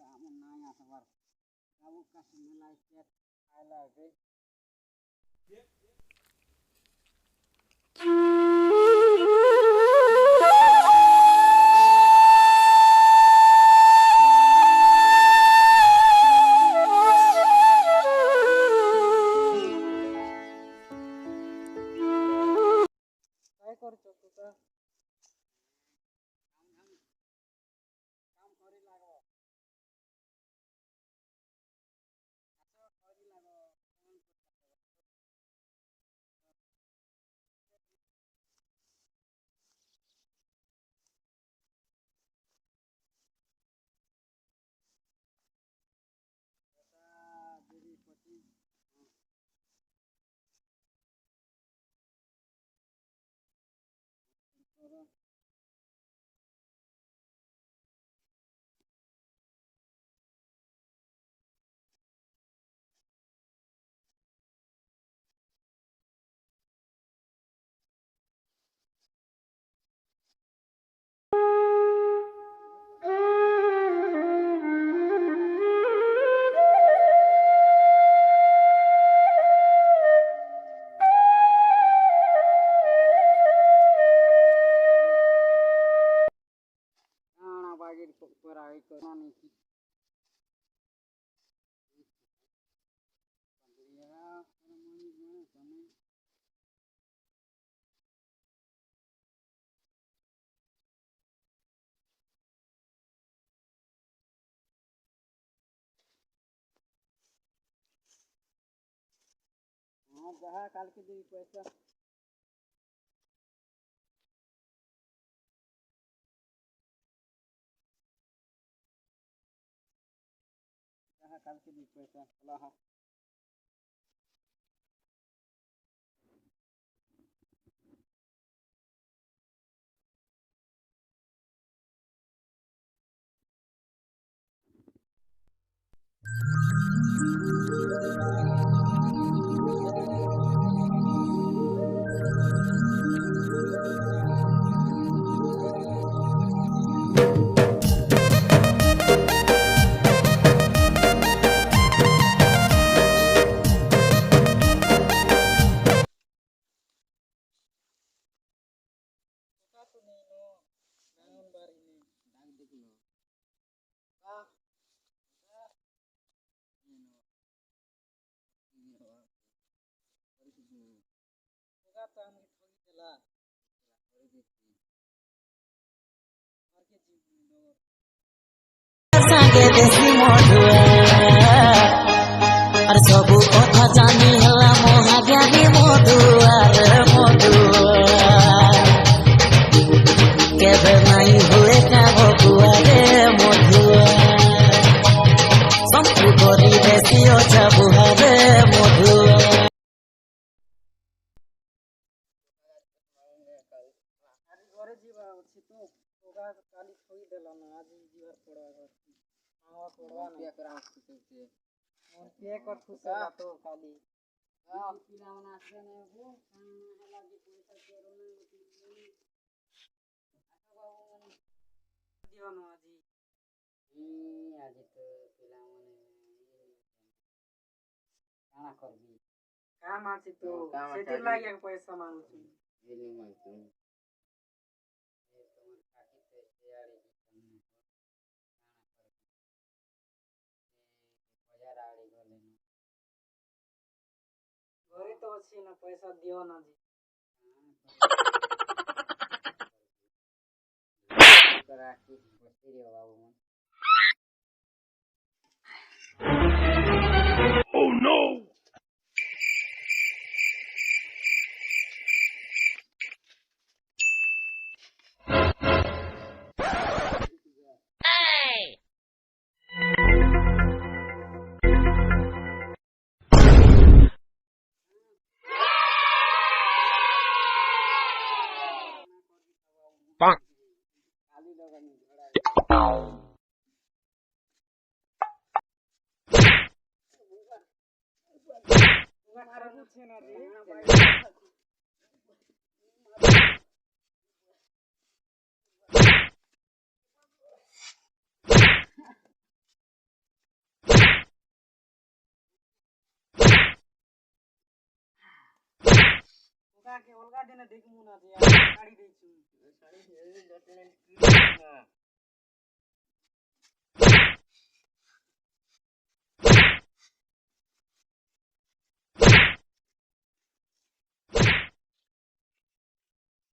kamu nanya sabar. Kamu kasih nilai chat highlight. काय करतो तू तर काम करी लागो करी लागो देवी पति करो आना बागी पराई करना नहीं की या परमाणु में समय हाँ जहाँ काल के देवी पैसा जहाँ काल के देवी पैसा अल्लाह satu nino bangun bar ini dak dik lo ah nino ini lo hari itu juga tam gitu lah hari itu marke jiw nino sange desi modua ar sobu kotha jani hela mohagani modua kebe nai hue kabo kuare modua sampu kori desi ocha buhare modua hari gore jiwa situ toga kali थोई देला ना आज जीवर पड़ा घर आवा पड़वा ना पे करा उसके से और पे कर खुसा तो खाली हां पिला मना से ने वो हला जी पैसा करो ना दियो ना जी आज तो पिला मने काना करबी काम आछि तो सेति लागे पैसा मांगु छी ये मांगु घरे तो अच्छी ना पैसा दियो ना जी करा के बस्ती रे बाबू मन Oh no! Bonk. खाली लगा नहीं झड़ा उगा कर कुछ ना रे ଅଲଗା ଦିନେ ଦେଖିମୁ ନା ଯେ ଛାଡ଼ି ଦେଇଛୁ।